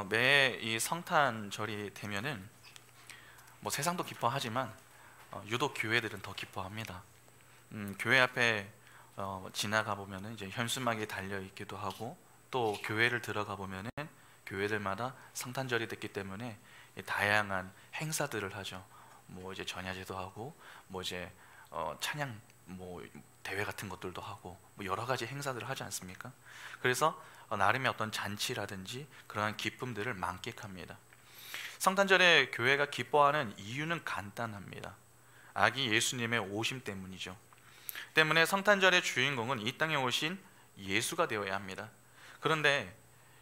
매 이 성탄절이 되면은 뭐 세상도 기뻐하지만 유독 교회들은 더 기뻐합니다. 교회 앞에 지나가 보면은 이제 현수막이 달려 있기도 하고, 또 교회를 들어가 보면은 교회들마다 성탄절이 됐기 때문에 다양한 행사들을 하죠. 뭐 이제 전야제도 하고, 뭐 이제 찬양 뭐 대회 같은 것들도 하고, 뭐 여러 가지 행사들을 하지 않습니까? 그래서 나름의 어떤 잔치라든지 그러한 기쁨들을 만끽합니다. 성탄절에 교회가 기뻐하는 이유는 간단합니다. 아기 예수님의 오심 때문이죠. 때문에 성탄절의 주인공은 이 땅에 오신 예수가 되어야 합니다. 그런데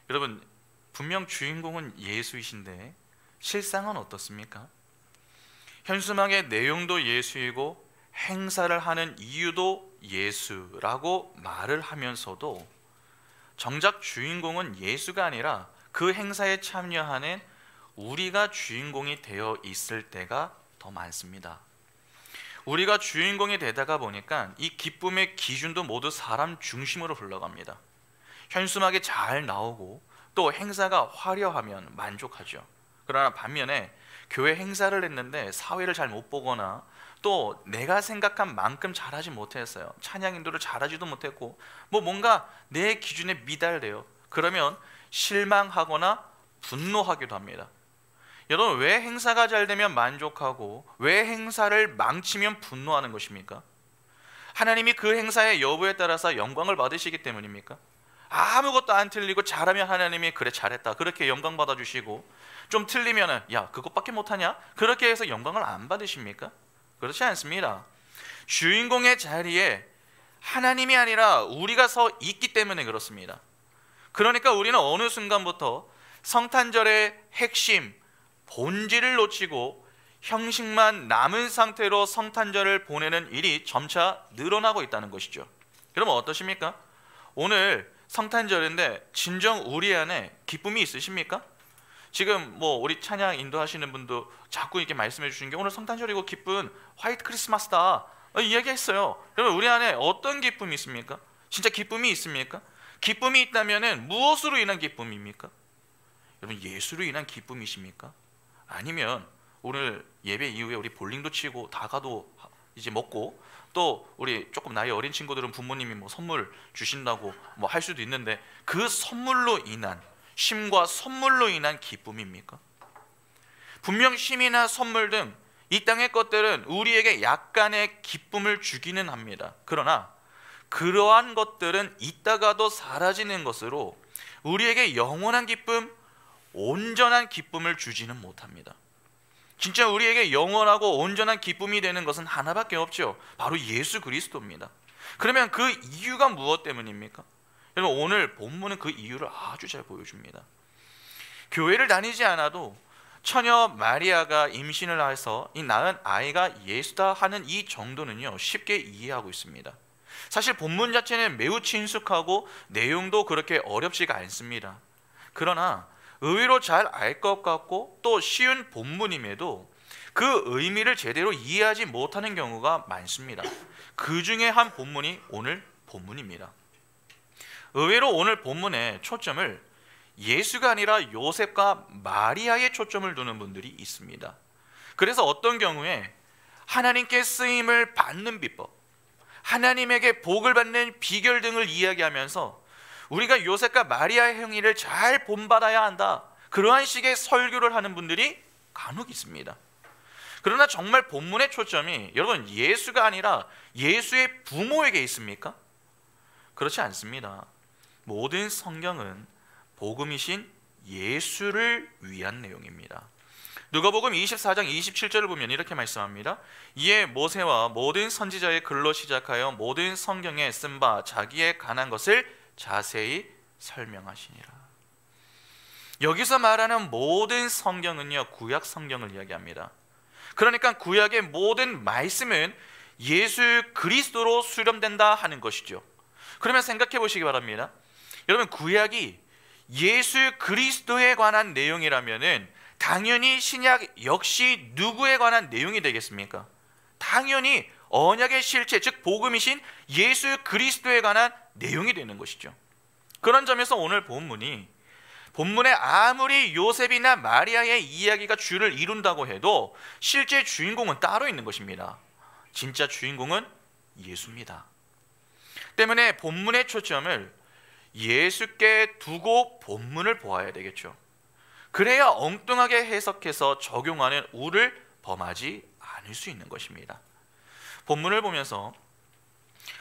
여러분, 분명 주인공은 예수이신데 실상은 어떻습니까? 현수막의 내용도 예수이고 행사를 하는 이유도 예수라고 말을 하면서도 정작 주인공은 예수가 아니라 그 행사에 참여하는 우리가 주인공이 되어 있을 때가 더 많습니다. 우리가 주인공이 되다가 보니까 이 기쁨의 기준도 모두 사람 중심으로 흘러갑니다. 현수막이 잘 나오고 또 행사가 화려하면 만족하죠. 그러나 반면에 교회 행사를 했는데 사회를 잘 못 보거나 또 내가 생각한 만큼 잘하지 못했어요. 찬양 인도를 잘하지도 못했고 뭔가 내 기준에 미달돼요. 그러면 실망하거나 분노하기도 합니다. 여러분, 왜 행사가 잘 되면 만족하고 왜 행사를 망치면 분노하는 것입니까? 하나님이 그 행사의 여부에 따라서 영광을 받으시기 때문입니까? 아무것도 안 틀리고 잘하면 하나님이 그래 잘했다 그렇게 영광 받아주시고, 좀 틀리면은 야 그것밖에 못하냐 그렇게 해서 영광을 안 받으십니까? 그렇지 않습니다. 주인공의 자리에 하나님이 아니라 우리가 서 있기 때문에 그렇습니다. 그러니까 우리는 어느 순간부터 성탄절의 핵심 본질을 놓치고 형식만 남은 상태로 성탄절을 보내는 일이 점차 늘어나고 있다는 것이죠. 여러분 어떠십니까? 오늘 성탄절인데 진정 우리 안에 기쁨이 있으십니까? 지금 뭐 우리 찬양 인도하시는 분도 자꾸 이렇게 말씀해 주시는 게 오늘 성탄절이고 기쁜 화이트 크리스마스다 이야기했어요. 여러분 우리 안에 어떤 기쁨이 있습니까? 진짜 기쁨이 있습니까? 기쁨이 있다면 무엇으로 인한 기쁨입니까? 여러분 예수로 인한 기쁨이십니까? 아니면 오늘 예배 이후에 우리 볼링도 치고 다가도 이제 먹고, 또 우리 조금 나이 어린 친구들은 부모님이 뭐 선물 주신다고 뭐 할 수도 있는데 그 선물로 인한 쉼과 선물로 인한 기쁨입니까? 분명 쉼이나 선물 등 이 땅의 것들은 우리에게 약간의 기쁨을 주기는 합니다. 그러나 그러한 것들은 있다가도 사라지는 것으로 우리에게 영원한 기쁨, 온전한 기쁨을 주지는 못합니다. 진짜 우리에게 영원하고 온전한 기쁨이 되는 것은 하나밖에 없죠. 바로 예수 그리스도입니다. 그러면 그 이유가 무엇 때문입니까? 여러분 오늘 본문은 그 이유를 아주 잘 보여줍니다. 교회를 다니지 않아도 처녀 마리아가 임신을 해서 이 낳은 아이가 예수다 하는 이 정도는요 쉽게 이해하고 있습니다. 사실 본문 자체는 매우 친숙하고 내용도 그렇게 어렵지가 않습니다. 그러나 의외로 잘 알 것 같고 또 쉬운 본문임에도 그 의미를 제대로 이해하지 못하는 경우가 많습니다. 그 중에 한 본문이 오늘 본문입니다. 의외로 오늘 본문의 초점을 예수가 아니라 요셉과 마리아의 초점을 두는 분들이 있습니다. 그래서 어떤 경우에 하나님께 쓰임을 받는 비법, 하나님에게 복을 받는 비결 등을 이야기하면서 우리가 요셉과 마리아의 행위를 잘 본받아야 한다, 그러한 식의 설교를 하는 분들이 간혹 있습니다. 그러나 정말 본문의 초점이 여러분 예수가 아니라 예수의 부모에게 있습니까? 그렇지 않습니다. 모든 성경은 복음이신 예수를 위한 내용입니다. 누가복음 24장 27절을 보면 이렇게 말씀합니다. 이에 모세와 모든 선지자의 글로 시작하여 모든 성경에 쓴 바 자기에 관한 것을 자세히 설명하시니라. 여기서 말하는 모든 성경은요 구약 성경을 이야기합니다. 그러니까 구약의 모든 말씀은 예수 그리스도로 수렴된다 하는 것이죠. 그러면 생각해 보시기 바랍니다. 여러분 구약이 예수 그리스도에 관한 내용이라면은 당연히 신약 역시 누구에 관한 내용이 되겠습니까? 당연히 언약의 실체, 즉 복음이신 예수 그리스도에 관한 내용이 되는 것이죠. 그런 점에서 오늘 본문이 본문에 아무리 요셉이나 마리아의 이야기가 주를 이룬다고 해도 실제 주인공은 따로 있는 것입니다. 진짜 주인공은 예수입니다. 때문에 본문의 초점을 예수께 두고 본문을 보아야 되겠죠. 그래야 엉뚱하게 해석해서 적용하는 우를 범하지 않을 수 있는 것입니다. 본문을 보면서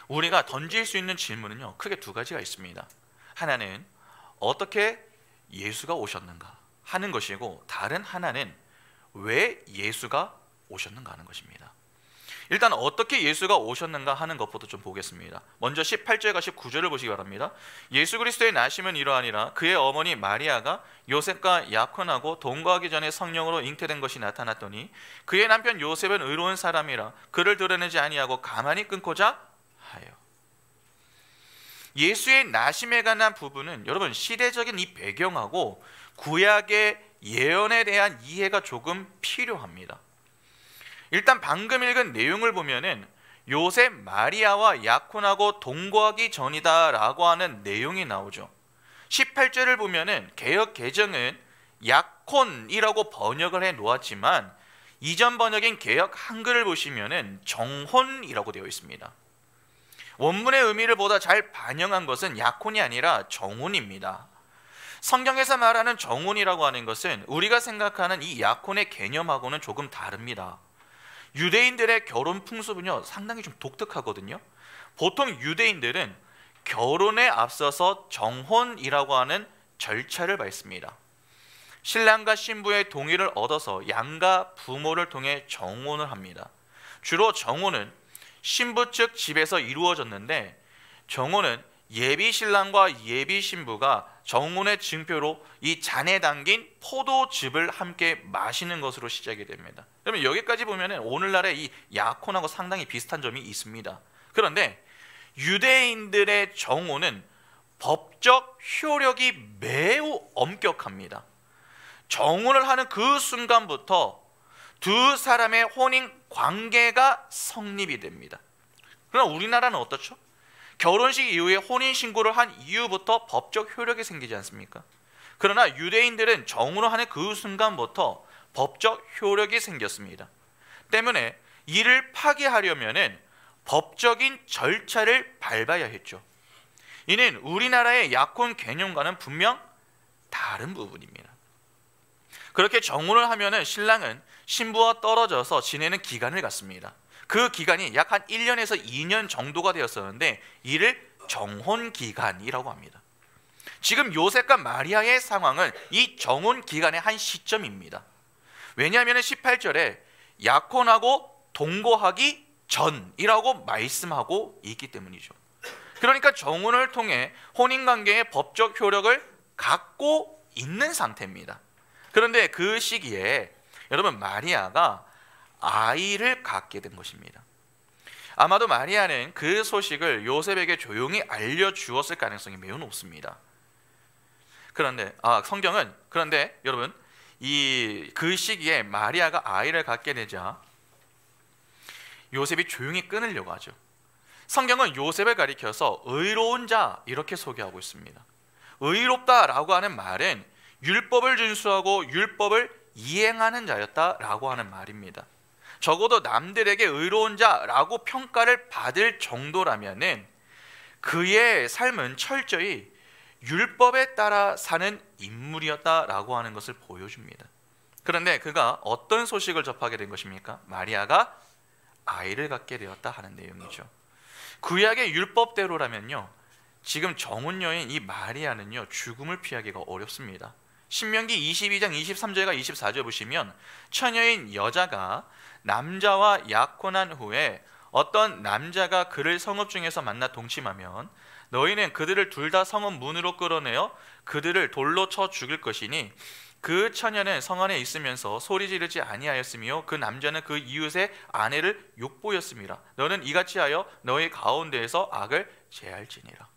우리가 던질 수 있는 질문은요, 크게 두 가지가 있습니다. 하나는 어떻게 예수가 오셨는가 하는 것이고, 다른 하나는 왜 예수가 오셨는가 하는 것입니다. 일단 어떻게 예수가 오셨는가 하는 것부터 좀 보겠습니다. 먼저 18절과 19절을 보시기 바랍니다. 예수 그리스도의 나심은 이러하니라. 그의 어머니 마리아가 요셉과 약혼하고 동거하기 전에 성령으로 잉태된 것이 나타났더니 그의 남편 요셉은 의로운 사람이라 그를 드러내지 아니하고 가만히 끊고자 하여. 예수의 나심에 관한 부분은 여러분 시대적인 이 배경하고 구약의 예언에 대한 이해가 조금 필요합니다. 일단 방금 읽은 내용을 보면은 요셉 마리아와 약혼하고 동거하기 전이다 라고 하는 내용이 나오죠. 18절을 보면은 개역 개정은 약혼이라고 번역을 해 놓았지만 이전 번역인 개역 한글을 보시면은 정혼이라고 되어 있습니다. 원문의 의미를 보다 잘 반영한 것은 약혼이 아니라 정혼입니다. 성경에서 말하는 정혼이라고 하는 것은 우리가 생각하는 이 약혼의 개념하고는 조금 다릅니다. 유대인들의 결혼 풍습은요 상당히 좀 독특하거든요. 보통 유대인들은 결혼에 앞서서 정혼이라고 하는 절차를 밟습니다. 신랑과 신부의 동의를 얻어서 양가 부모를 통해 정혼을 합니다. 주로 정혼은 신부 측 집에서 이루어졌는데, 정혼은 예비 신랑과 예비 신부가 정혼의 증표로 이 잔에 담긴 포도즙을 함께 마시는 것으로 시작이 됩니다. 그러면 여기까지 보면 오늘날의 이 약혼하고 상당히 비슷한 점이 있습니다. 그런데 유대인들의 정혼은 법적 효력이 매우 엄격합니다. 정혼을 하는 그 순간부터 두 사람의 혼인 관계가 성립이 됩니다. 그러나 우리나라는 어떻죠? 결혼식 이후에 혼인신고를 한 이후부터 법적 효력이 생기지 않습니까? 그러나 유대인들은 정혼을 하는 그 순간부터 법적 효력이 생겼습니다. 때문에 이를 파기하려면 법적인 절차를 밟아야 했죠. 이는 우리나라의 약혼 개념과는 분명 다른 부분입니다. 그렇게 정혼을 하면 신랑은 신부와 떨어져서 지내는 기간을 갖습니다. 그 기간이 약 한 1년에서 2년 정도가 되었었는데 이를 정혼기간이라고 합니다. 지금 요셉과 마리아의 상황은 이 정혼기간의 한 시점입니다. 왜냐하면 18절에 약혼하고 동거하기 전이라고 말씀하고 있기 때문이죠. 그러니까 정혼을 통해 혼인관계의 법적 효력을 갖고 있는 상태입니다. 그런데 그 시기에 여러분 마리아가 아이를 갖게 된 것입니다. 아마도 마리아는 그 소식을 요셉에게 조용히 알려주었을 가능성이 매우 높습니다. 그런데 성경은 여러분 그 시기에 마리아가 아이를 갖게 되자 요셉이 조용히 끊으려고 하죠. 성경은 요셉을 가리켜서 의로운 자 이렇게 소개하고 있습니다. 의롭다라고 하는 말은 율법을 준수하고 율법을 이행하는 자였다라고 하는 말입니다. 적어도 남들에게 의로운 자라고 평가를 받을 정도라면은 그의 삶은 철저히 율법에 따라 사는 인물이었다라고 하는 것을 보여줍니다. 그런데 그가 어떤 소식을 접하게 된 것입니까? 마리아가 아이를 갖게 되었다 하는 내용이죠. 구약의 율법대로라면요, 지금 정혼녀인 이 마리아는요 죽음을 피하기가 어렵습니다. 신명기 22장 23절과 24절 보시면 처녀인 여자가 남자와 약혼한 후에 어떤 남자가 그를 성읍 중에서 만나 동침하면 너희는 그들을 둘 다 성읍 문으로 끌어내어 그들을 돌로 쳐 죽일 것이니 그 처녀는 성 안에 있으면서 소리 지르지 아니하였으며 그 남자는 그 이웃의 아내를 욕보였습니다. 너는 이같이 하여 너희 가운데에서 악을 제할지니라.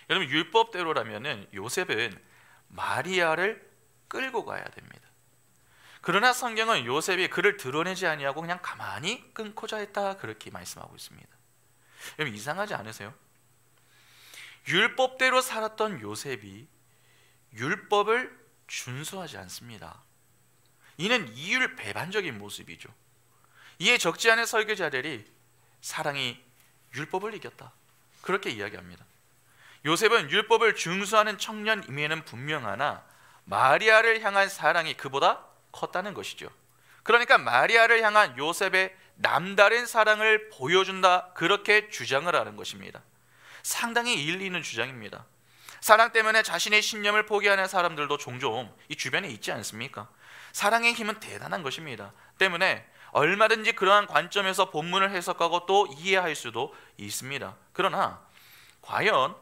여러분 율법대로라면은 요셉은 마리아를 끌고 가야 됩니다. 그러나 성경은 요셉이 그를 드러내지 아니하고 그냥 가만히 끊고자 했다 그렇게 말씀하고 있습니다. 여러분 이상하지 않으세요? 율법대로 살았던 요셉이 율법을 준수하지 않습니다. 이는 이율배반적인 모습이죠. 이에 적지 않은 설교자들이 사랑이 율법을 이겼다, 그렇게 이야기합니다. 요셉은 율법을 준수하는 청년임에는 분명하나 마리아를 향한 사랑이 그보다 컸다는 것이죠. 그러니까 마리아를 향한 요셉의 남다른 사랑을 보여준다, 그렇게 주장을 하는 것입니다. 상당히 일리 있는 주장입니다. 사랑 때문에 자신의 신념을 포기하는 사람들도 종종 이 주변에 있지 않습니까? 사랑의 힘은 대단한 것입니다. 때문에 얼마든지 그러한 관점에서 본문을 해석하고 또 이해할 수도 있습니다. 그러나 과연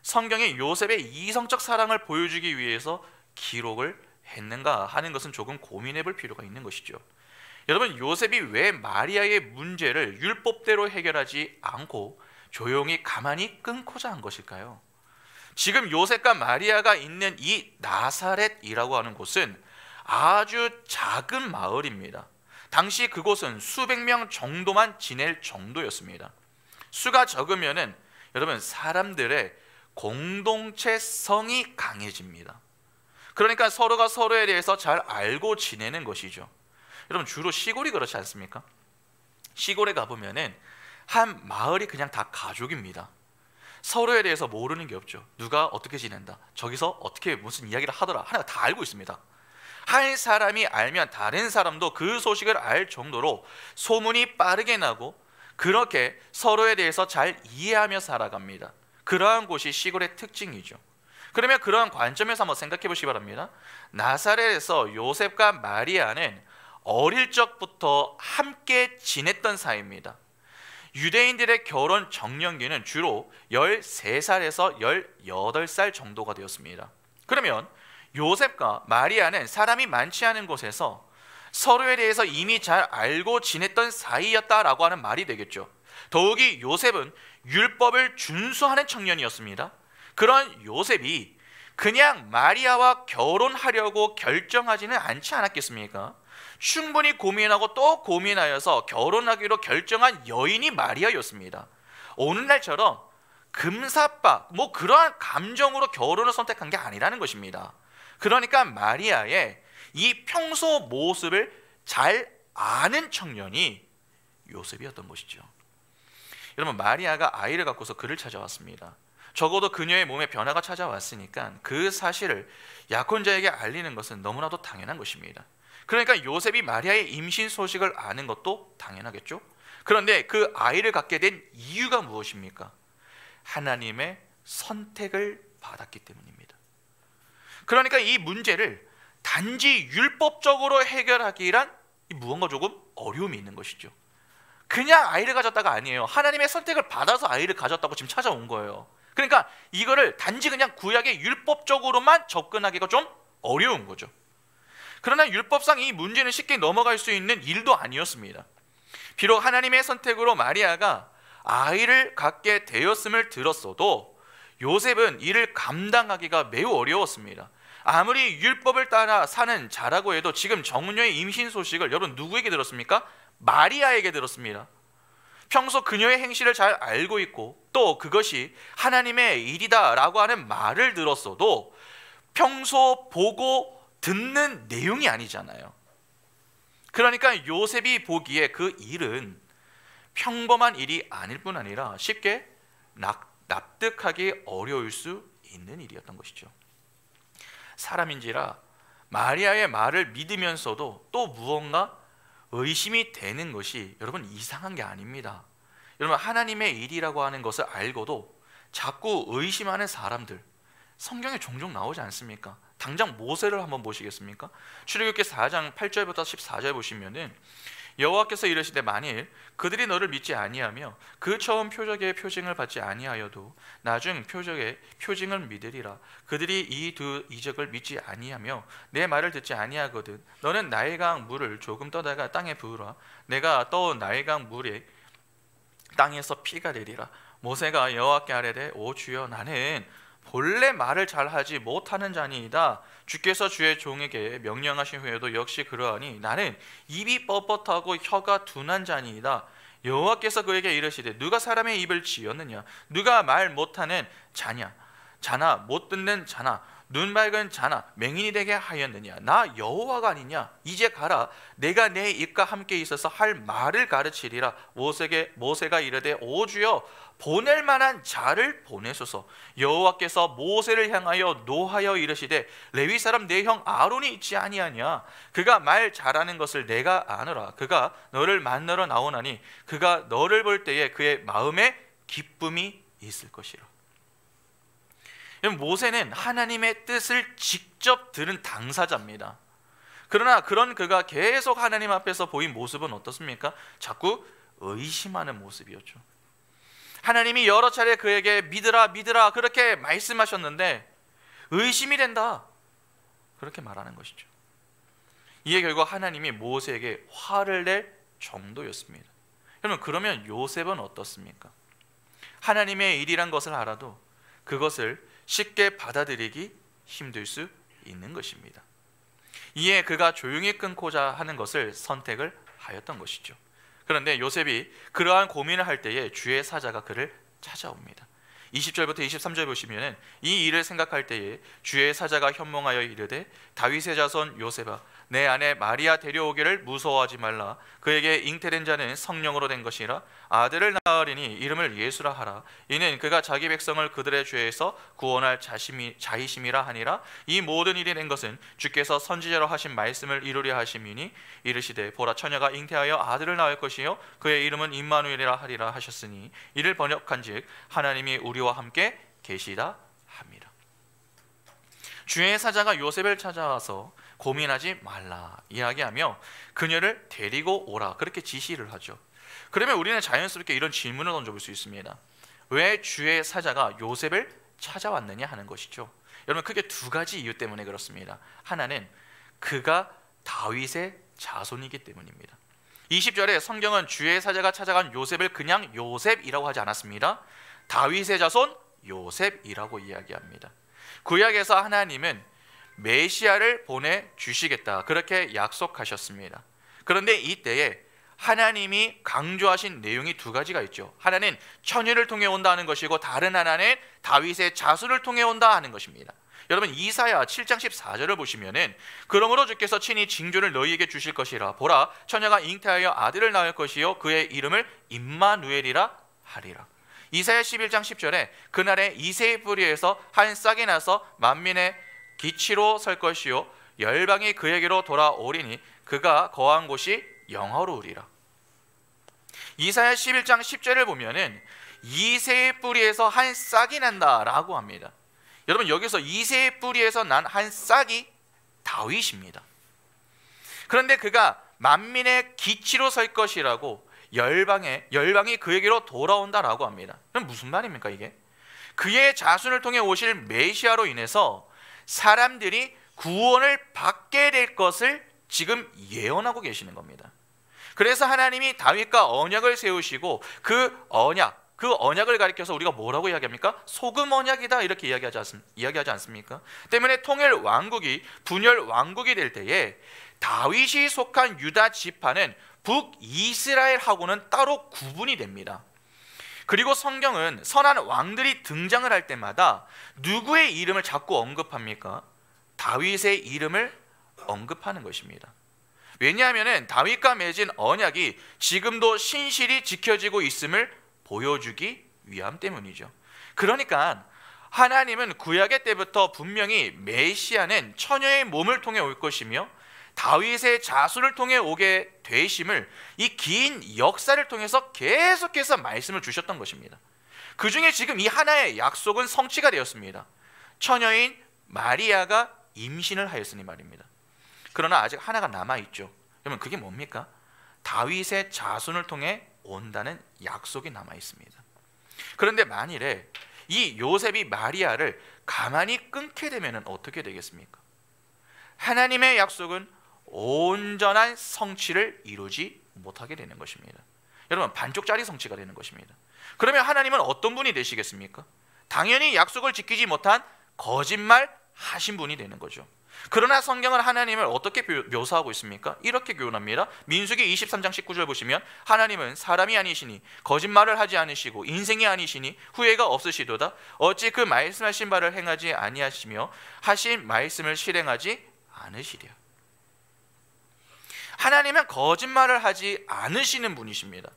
성경이 요셉의 이성적 사랑을 보여주기 위해서 기록을 했는가 하는 것은 조금 고민해 볼 필요가 있는 것이죠. 여러분, 요셉이 왜 마리아의 문제를 율법대로 해결하지 않고 조용히 가만히 끊고자 한 것일까요? 지금 요셉과 마리아가 있는 이 나사렛이라고 하는 곳은 아주 작은 마을입니다. 당시 그곳은 수백 명 정도만 지낼 정도였습니다. 수가 적으면은 여러분, 사람들의 공동체성이 강해집니다. 그러니까 서로가 서로에 대해서 잘 알고 지내는 것이죠. 여러분, 주로 시골이 그렇지 않습니까? 시골에 가보면은 한 마을이 그냥 다 가족입니다. 서로에 대해서 모르는 게 없죠. 누가 어떻게 지낸다, 저기서 어떻게 무슨 이야기를 하더라 하나가 다 알고 있습니다. 한 사람이 알면 다른 사람도 그 소식을 알 정도로 소문이 빠르게 나고 그렇게 서로에 대해서 잘 이해하며 살아갑니다. 그러한 곳이 시골의 특징이죠. 그러면 그러한 관점에서 한번 생각해 보시기 바랍니다. 나사렛에서 요셉과 마리아는 어릴 적부터 함께 지냈던 사이입니다. 유대인들의 결혼 적령기는 주로 13살에서 18살 정도가 되었습니다. 그러면 요셉과 마리아는 사람이 많지 않은 곳에서 서로에 대해서 이미 잘 알고 지냈던 사이였다라고 하는 말이 되겠죠. 더욱이 요셉은 율법을 준수하는 청년이었습니다. 그런 요셉이 그냥 마리아와 결혼하려고 결정하지는 않지 않았겠습니까? 충분히 고민하고 또 고민하여서 결혼하기로 결정한 여인이 마리아였습니다. 오늘날처럼 금사빠 그러한 감정으로 결혼을 선택한 게 아니라는 것입니다. 그러니까 마리아의 이 평소 모습을 잘 아는 청년이 요셉이었던 것이죠. 여러분, 마리아가 아이를 갖고서 그를 찾아왔습니다. 적어도 그녀의 몸에 변화가 찾아왔으니까 그 사실을 약혼자에게 알리는 것은 너무나도 당연한 것입니다. 그러니까 요셉이 마리아의 임신 소식을 아는 것도 당연하겠죠. 그런데 그 아이를 갖게 된 이유가 무엇입니까? 하나님의 선택을 받았기 때문입니다. 그러니까 이 문제를 단지 율법적으로 해결하기란 무언가 조금 어려움이 있는 것이죠. 그냥 아이를 가졌다가 아니에요. 하나님의 선택을 받아서 아이를 가졌다고 지금 찾아온 거예요. 그러니까 이거를 단지 그냥 구약의 율법적으로만 접근하기가 좀 어려운 거죠. 그러나 율법상 이 문제는 쉽게 넘어갈 수 있는 일도 아니었습니다. 비록 하나님의 선택으로 마리아가 아이를 갖게 되었음을 들었어도 요셉은 이를 감당하기가 매우 어려웠습니다. 아무리 율법을 따라 사는 자라고 해도 지금 정녀의 임신 소식을 여러분 누구에게 들었습니까? 마리아에게 들었습니다. 평소 그녀의 행실을 잘 알고 있고 또 그것이 하나님의 일이다 라고 하는 말을 들었어도 평소 보고 듣는 내용이 아니잖아요. 그러니까 요셉이 보기에 그 일은 평범한 일이 아닐 뿐 아니라 쉽게 납득하기 어려울 수 있는 일이었던 것이죠. 사람인지라 마리아의 말을 믿으면서도 또 무언가 의심이 되는 것이 여러분 이상한 게 아닙니다. 여러분, 하나님의 일이라고 하는 것을 알고도 자꾸 의심하는 사람들 성경에 종종 나오지 않습니까? 당장 모세를 한번 보시겠습니까? 출애굽기 4장 8절부터 14절 보시면은 여호와께서 이르시되 만일 그들이 너를 믿지 아니하며 그 처음 표적의 표징을 받지 아니하여도 나중 표적의 표징을 믿으리라. 그들이 이 두 이적을 믿지 아니하며 내 말을 듣지 아니하거든 너는 나일강 물을 조금 떠다가 땅에 부으라. 내가 떠온 나일강 물에 땅에서 피가 되리라. 모세가 여호와께 아뢰되 오 주여 나는 본래 말을 잘하지 못하는 자니이다. 주께서 주의 종에게 명령하신 후에도 역시 그러하니 나는 입이 뻣뻣하고 혀가 둔한 자니이다. 여호와께서 그에게 이르시되 누가 사람의 입을 지었느냐? 누가 말 못하는 자냐? 자나 못 듣는 자나 눈 밝은 자나 맹인이 되게 하였느냐? 나 여호와가 아니냐? 이제 가라. 내가 내 입과 함께 있어서 할 말을 가르치리라. 모세가 이르되 오 주여 보낼 만한 자를 보내소서. 여호와께서 모세를 향하여 노하여 이르시되 레위 사람 내 형 아론이 있지 아니하냐? 그가 말 잘하는 것을 내가 아노라. 그가 너를 만나러 나오나니 그가 너를 볼 때에 그의 마음에 기쁨이 있을 것이라. 모세는 하나님의 뜻을 직접 들은 당사자입니다. 그러나 그런 그가 계속 하나님 앞에서 보인 모습은 어떻습니까? 자꾸 의심하는 모습이었죠. 하나님이 여러 차례 그에게 믿으라 믿으라 그렇게 말씀하셨는데 의심이 된다 그렇게 말하는 것이죠. 이에 결국 하나님이 모세에게 화를 낼 정도였습니다. 여러분, 그러면 요셉은 어떻습니까? 하나님의 일이란 것을 알아도 그것을 쉽게 받아들이기 힘들 수 있는 것입니다. 이에 그가 조용히 끊고자 하는 것을 선택을 하였던 것이죠. 그런데 요셉이 그러한 고민을 할 때에 주의 사자가 그를 찾아옵니다. 20절부터 23절 보시면 이 일을 생각할 때에 주의 사자가 현몽하여 이르되 다윗의 자손 요셉아 내 아내 마리아 데려오기를 무서워하지 말라. 그에게 잉태된 자는 성령으로 된 것이라. 아들을 낳으리니 이름을 예수라 하라. 이는 그가 자기 백성을 그들의 죄에서 구원할 자이심이라 하니라. 이 모든 일이 된 것은 주께서 선지자로 하신 말씀을 이루려 하심이니 이르시되 보라 처녀가 잉태하여 아들을 낳을 것이요 그의 이름은 임마누엘이라 하리라 하셨으니 이를 번역한즉 하나님이 우리와 함께 계시다 합니다. 주의 사자가 요셉을 찾아와서 고민하지 말라 이야기하며 그녀를 데리고 오라 그렇게 지시를 하죠. 그러면 우리는 자연스럽게 이런 질문을 던져볼 수 있습니다. 왜 주의 사자가 요셉을 찾아왔느냐 하는 것이죠. 여러분, 크게 두 가지 이유 때문에 그렇습니다. 하나는 그가 다윗의 자손이기 때문입니다. 20절에 성경은 주의 사자가 찾아간 요셉을 그냥 요셉이라고 하지 않았습니다. 다윗의 자손 요셉이라고 이야기합니다. 구약에서 하나님은 메시아를 보내주시겠다 그렇게 약속하셨습니다. 그런데 이때에 하나님이 강조하신 내용이 두 가지가 있죠. 하나는 처녀를 통해 온다 하는 것이고 다른 하나는 다윗의 자손을 통해 온다 하는 것입니다. 여러분, 이사야 7장 14절을 보시면은 그러므로 주께서 친히 징조를 너희에게 주실 것이라. 보라 처녀가 잉태하여 아들을 낳을 것이요 그의 이름을 임마누엘이라 하리라. 이사야 11장 10절에 그날에 이새의 뿌리에서 한 싹이 나서 만민의 기치로 설 것이요 열방이 그에게로 돌아오리니 그가 거한 곳이 영화로우리라. 이사야 11장 10절을 보면은 이새의 뿌리에서 한 싹이 난다라고 합니다. 여러분, 여기서 이새의 뿌리에서 난 한 싹이 다윗입니다. 그런데 그가 만민의 기치로 설 것이라고 열방이 그에게로 돌아온다라고 합니다. 그럼 무슨 말입니까 이게? 그의 자손을 통해 오실 메시아로 인해서 사람들이 구원을 받게 될 것을 지금 예언하고 계시는 겁니다. 그래서 하나님이 다윗과 언약을 세우시고 그 언약을 가리켜서 우리가 뭐라고 이야기합니까? 소금 언약이다 이렇게 이야기하지 않습니까? 때문에 통일 왕국이 분열 왕국이 될 때에 다윗이 속한 유다 지파는 북이스라엘하고는 따로 구분이 됩니다. 그리고 성경은 선한 왕들이 등장을 할 때마다 누구의 이름을 자꾸 언급합니까? 다윗의 이름을 언급하는 것입니다. 왜냐하면 다윗과 맺은 언약이 지금도 신실히 지켜지고 있음을 보여주기 위함 때문이죠. 그러니까 하나님은 구약의 때부터 분명히 메시아는 처녀의 몸을 통해 올 것이며 다윗의 자손을 통해 오게 되심을 이 긴 역사를 통해서 계속해서 말씀을 주셨던 것입니다. 그 중에 지금 이 하나의 약속은 성취가 되었습니다. 처녀인 마리아가 임신을 하였으니 말입니다. 그러나 아직 하나가 남아있죠. 그러면 그게 뭡니까? 다윗의 자손을 통해 온다는 약속이 남아있습니다. 그런데 만일에 이 요셉이 마리아를 가만히 끊게 되면 어떻게 되겠습니까? 하나님의 약속은 온전한 성취를 이루지 못하게 되는 것입니다. 여러분, 반쪽짜리 성취가 되는 것입니다. 그러면 하나님은 어떤 분이 되시겠습니까? 당연히 약속을 지키지 못한 거짓말 하신 분이 되는 거죠. 그러나 성경은 하나님을 어떻게 묘사하고 있습니까? 이렇게 교훈합니다. 민수기 23장 19절 보시면 하나님은 사람이 아니시니 거짓말을 하지 않으시고 인생이 아니시니 후회가 없으시도다. 어찌 그 말씀하신 바를 행하지 아니하시며 하신 말씀을 실행하지 않으시랴. 하나님은 거짓말을 하지 않으시는 분이십니다.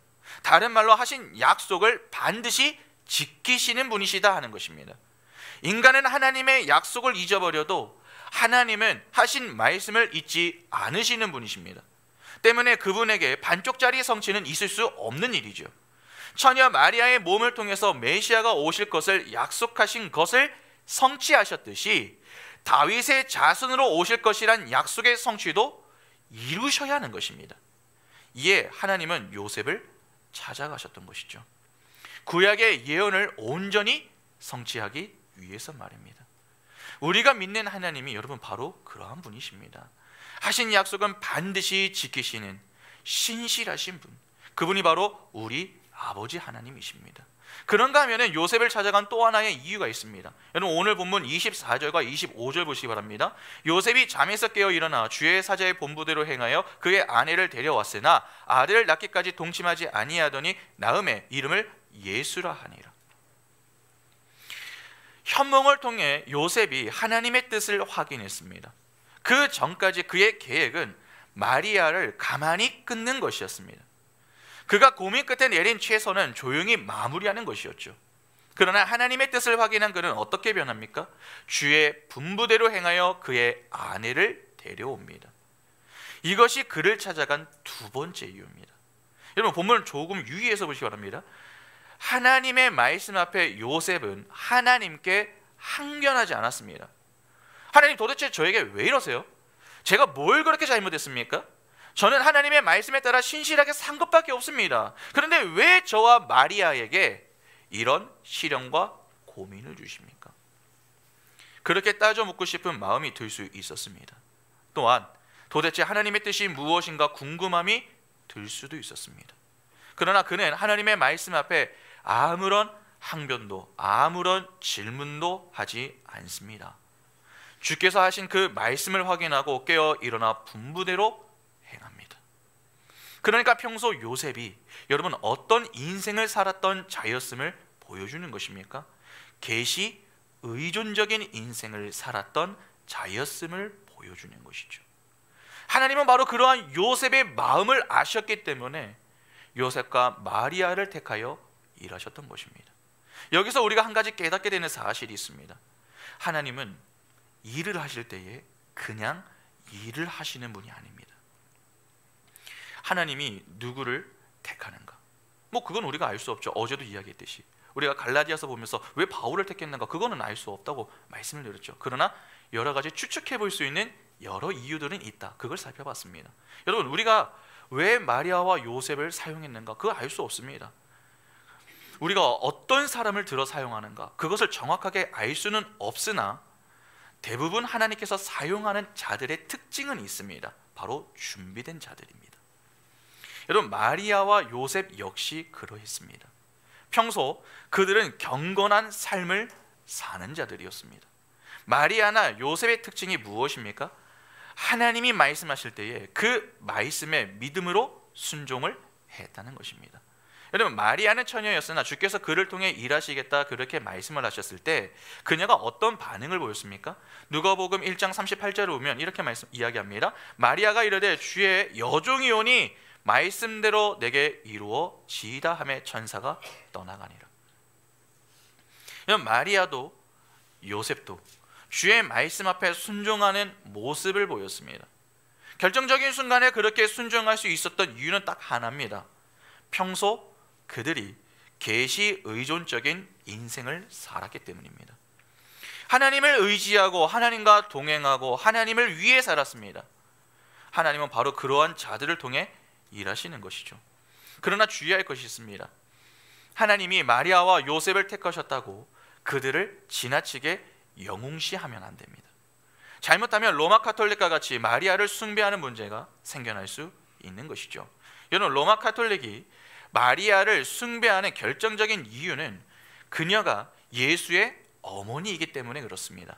다른 말로 하신 약속을 반드시 지키시는 분이시다 하는 것입니다. 인간은 하나님의 약속을 잊어버려도 하나님은 하신 말씀을 잊지 않으시는 분이십니다. 때문에 그분에게 반쪽짜리 성취는 있을 수 없는 일이죠. 처녀 마리아의 몸을 통해서 메시아가 오실 것을 약속하신 것을 성취하셨듯이 다윗의 자손으로 오실 것이란 약속의 성취도 이루셔야 하는 것입니다. 이에 하나님은 요셉을 찾아가셨던 것이죠. 구약의 예언을 온전히 성취하기 위해서 말입니다. 우리가 믿는 하나님이 여러분 바로 그러한 분이십니다. 하신 약속은 반드시 지키시는 신실하신 분, 그분이 바로 우리 아버지 하나님이십니다. 그런가 하면 요셉을 찾아간 또 하나의 이유가 있습니다. 여러분 오늘 본문 24절과 25절 보시기 바랍니다. 요셉이 잠에서 깨어 일어나 주의 사자의 본부대로 행하여 그의 아내를 데려왔으나 아들을 낳기까지 동침하지 아니하더니 낳음에 이름을 예수라 하니라. 현몽을 통해 요셉이 하나님의 뜻을 확인했습니다. 그 전까지 그의 계획은 마리아를 가만히 끊는 것이었습니다. 그가 고민 끝에 내린 최선은 조용히 마무리하는 것이었죠. 그러나 하나님의 뜻을 확인한 그는 어떻게 변합니까? 주의 분부대로 행하여 그의 아내를 데려옵니다. 이것이 그를 찾아간 두 번째 이유입니다. 여러분 본문을 조금 유의해서 보시기 바랍니다. 하나님의 말씀 앞에 요셉은 하나님께 항변하지 않았습니다. 하나님 도대체 저에게 왜 이러세요? 제가 뭘 그렇게 잘못했습니까? 저는 하나님의 말씀에 따라 신실하게 산 것밖에 없습니다. 그런데 왜 저와 마리아에게 이런 시련과 고민을 주십니까? 그렇게 따져 묻고 싶은 마음이 들 수 있었습니다. 또한 도대체 하나님의 뜻이 무엇인가 궁금함이 들 수도 있었습니다. 그러나 그는 하나님의 말씀 앞에 아무런 항변도 아무런 질문도 하지 않습니다. 주께서 하신 그 말씀을 확인하고 깨어 일어나 분부대로 행합니다. 그러니까 평소 요셉이 여러분 어떤 인생을 살았던 자였음을 보여주는 것입니까? 계시 의존적인 인생을 살았던 자였음을 보여주는 것이죠. 하나님은 바로 그러한 요셉의 마음을 아셨기 때문에 요셉과 마리아를 택하여 일하셨던 것입니다. 여기서 우리가 한 가지 깨닫게 되는 사실이 있습니다. 하나님은 일을 하실 때에 그냥 일을 하시는 분이 아닙니다. 하나님이 누구를 택하는가? 그건 우리가 알 수 없죠. 어제도 이야기했듯이 우리가 갈라디아서 보면서 왜 바울을 택했는가? 그거는 알 수 없다고 말씀을 드렸죠. 그러나 여러 가지 추측해 볼 수 있는 여러 이유들은 있다. 그걸 살펴봤습니다. 여러분 우리가 왜 마리아와 요셉을 사용했는가? 그거 알 수 없습니다. 우리가 어떤 사람을 들어 사용하는가? 그것을 정확하게 알 수는 없으나 대부분 하나님께서 사용하는 자들의 특징은 있습니다. 바로 준비된 자들입니다. 여러분 마리아와 요셉 역시 그러했습니다. 평소 그들은 경건한 삶을 사는 자들이었습니다. 마리아나 요셉의 특징이 무엇입니까? 하나님이 말씀하실 때에 그 말씀에 믿음으로 순종을 했다는 것입니다. 여러분 마리아는 처녀였으나 주께서 그를 통해 일하시겠다 그렇게 말씀을 하셨을 때 그녀가 어떤 반응을 보였습니까? 누가복음 1장 38절을 보면 이렇게 이야기합니다. 마리아가 이르되 주의 여종이 오니 말씀대로 내게 이루어지이다 하매 천사가 떠나가니라. 여러분 마리아도 요셉도 주의 말씀 앞에 순종하는 모습을 보였습니다. 결정적인 순간에 그렇게 순종할 수 있었던 이유는 딱 하나입니다. 평소 그들이 계시 의존적인 인생을 살았기 때문입니다. 하나님을 의지하고 하나님과 동행하고 하나님을 위해 살았습니다. 하나님은 바로 그러한 자들을 통해 일하시는 것이죠. 그러나 주의할 것이 있습니다. 하나님이 마리아와 요셉을 택하셨다고 그들을 지나치게 영웅시하면 안 됩니다. 잘못하면 로마 카톨릭과 같이 마리아를 숭배하는 문제가 생겨날 수 있는 것이죠. 여러분 로마 카톨릭이 마리아를 숭배하는 결정적인 이유는 그녀가 예수의 어머니이기 때문에 그렇습니다.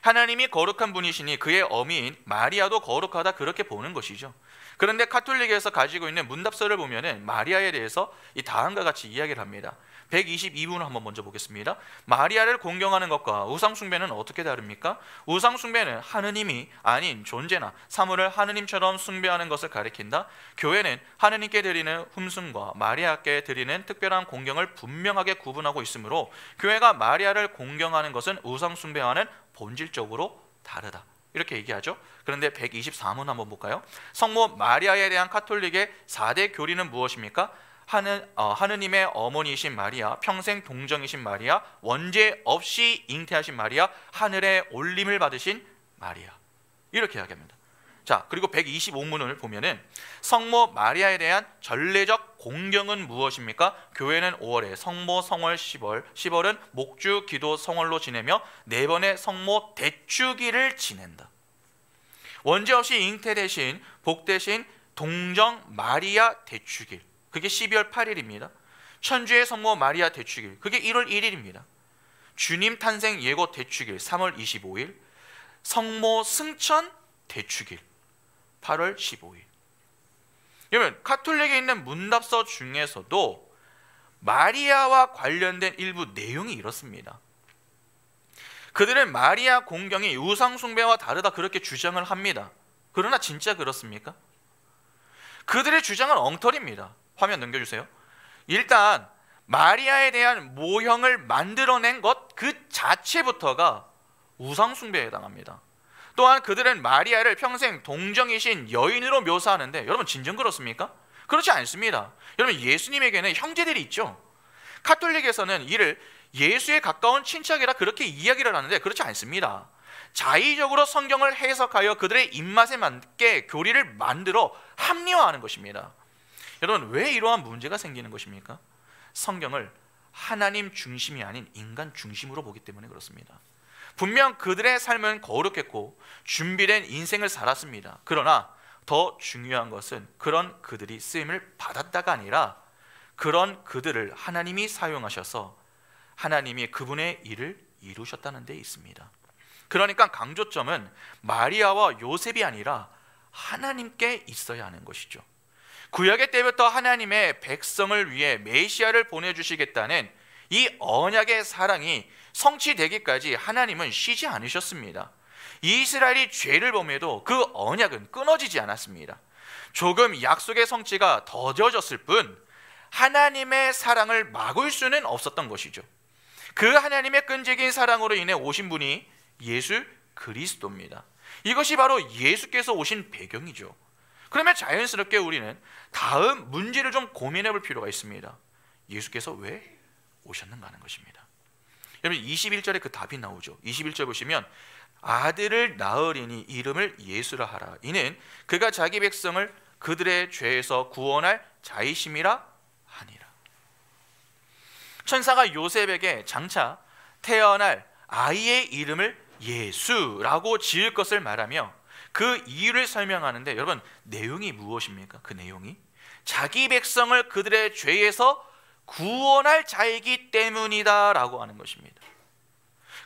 하나님이 거룩한 분이시니 그의 어미인 마리아도 거룩하다, 그렇게 보는 것이죠. 그런데 카톨릭에서 가지고 있는 문답서를 보면은 마리아에 대해서 이 다음과 같이 이야기를 합니다. 122분을 한번 먼저 보겠습니다. 마리아를 공경하는 것과 우상 숭배는 어떻게 다릅니까? 우상 숭배는 하느님이 아닌 존재나 사물을 하느님처럼 숭배하는 것을 가리킨다. 교회는 하느님께 드리는 흠숭과 마리아께 드리는 특별한 공경을 분명하게 구분하고 있으므로 교회가 마리아를 공경하는 것은 우상 숭배와는 본질적으로 다르다, 이렇게 얘기하죠. 그런데 124문 한번 볼까요? 성모 마리아에 대한 카톨릭의 4대 교리는 무엇입니까? 하느님의 어머니이신 마리아, 평생 동정이신 마리아, 원죄 없이 잉태하신 마리아, 하늘에 올림을 받으신 마리아, 이렇게 이야기합니다. 자, 그리고 125문을 보면은 성모 마리아에 대한 전례적 공경은 무엇입니까? 교회는 5월에 성모 성월 10월은 목주 기도 성월로 지내며 4번의 성모 대축일을 지낸다. 원죄 없이 잉태되신 복되신 동정 마리아 대축일, 그게 12월 8일입니다. 천주의 성모 마리아 대축일, 그게 1월 1일입니다. 주님 탄생 예고 대축일 3월 25일, 성모 승천 대축일 8월 15일. 그러면 카톨릭에 있는 문답서 중에서도 마리아와 관련된 일부 내용이 이렇습니다. 그들은 마리아 공경이 우상 숭배와 다르다, 그렇게 주장을 합니다. 그러나 진짜 그렇습니까? 그들의 주장은 엉터리입니다. 화면 넘겨주세요. 일단 마리아에 대한 모형을 만들어낸 것 그 자체부터가 우상 숭배에 해당합니다. 또한 그들은 마리아를 평생 동정이신 여인으로 묘사하는데, 여러분 진정 그렇습니까? 그렇지 않습니다. 여러분 예수님에게는 형제들이 있죠. 카톨릭에서는 이를 예수에 가까운 친척이라 그렇게 이야기를 하는데 그렇지 않습니다. 자의적으로 성경을 해석하여 그들의 입맛에 맞게 교리를 만들어 합리화하는 것입니다. 여러분 왜 이러한 문제가 생기는 것입니까? 성경을 하나님 중심이 아닌 인간 중심으로 보기 때문에 그렇습니다. 분명 그들의 삶은 거룩했고 준비된 인생을 살았습니다. 그러나 더 중요한 것은 그런 그들이 쓰임을 받았다가 아니라 그런 그들을 하나님이 사용하셔서 하나님이 그분의 일을 이루셨다는 데 있습니다. 그러니까 강조점은 마리아와 요셉이 아니라 하나님께 있어야 하는 것이죠. 구약의 때부터 하나님의 백성을 위해 메시아를 보내주시겠다는 이 언약의 사랑이 성취되기까지 하나님은 쉬지 않으셨습니다. 이스라엘이 죄를 범해도 그 언약은 끊어지지 않았습니다. 조금 약속의 성취가 더뎌졌을 뿐 하나님의 사랑을 막을 수는 없었던 것이죠. 그 하나님의 끈질긴 사랑으로 인해 오신 분이 예수 그리스도입니다. 이것이 바로 예수께서 오신 배경이죠. 그러면 자연스럽게 우리는 다음 문제를 좀 고민해 볼 필요가 있습니다. 예수께서 왜 오셨는가 하는 것입니다. 여러분 21절에 그 답이 나오죠. 21절 보시면 아들을 낳으리니 이름을 예수라 하라. 이는 그가 자기 백성을 그들의 죄에서 구원할 자이심이라 하니라. 천사가 요셉에게 장차 태어날 아이의 이름을 예수라고 지을 것을 말하며 그 이유를 설명하는데, 여러분 내용이 무엇입니까? 그 내용이 자기 백성을 그들의 죄에서 구원할 자이기 때문이다 라고 하는 것입니다.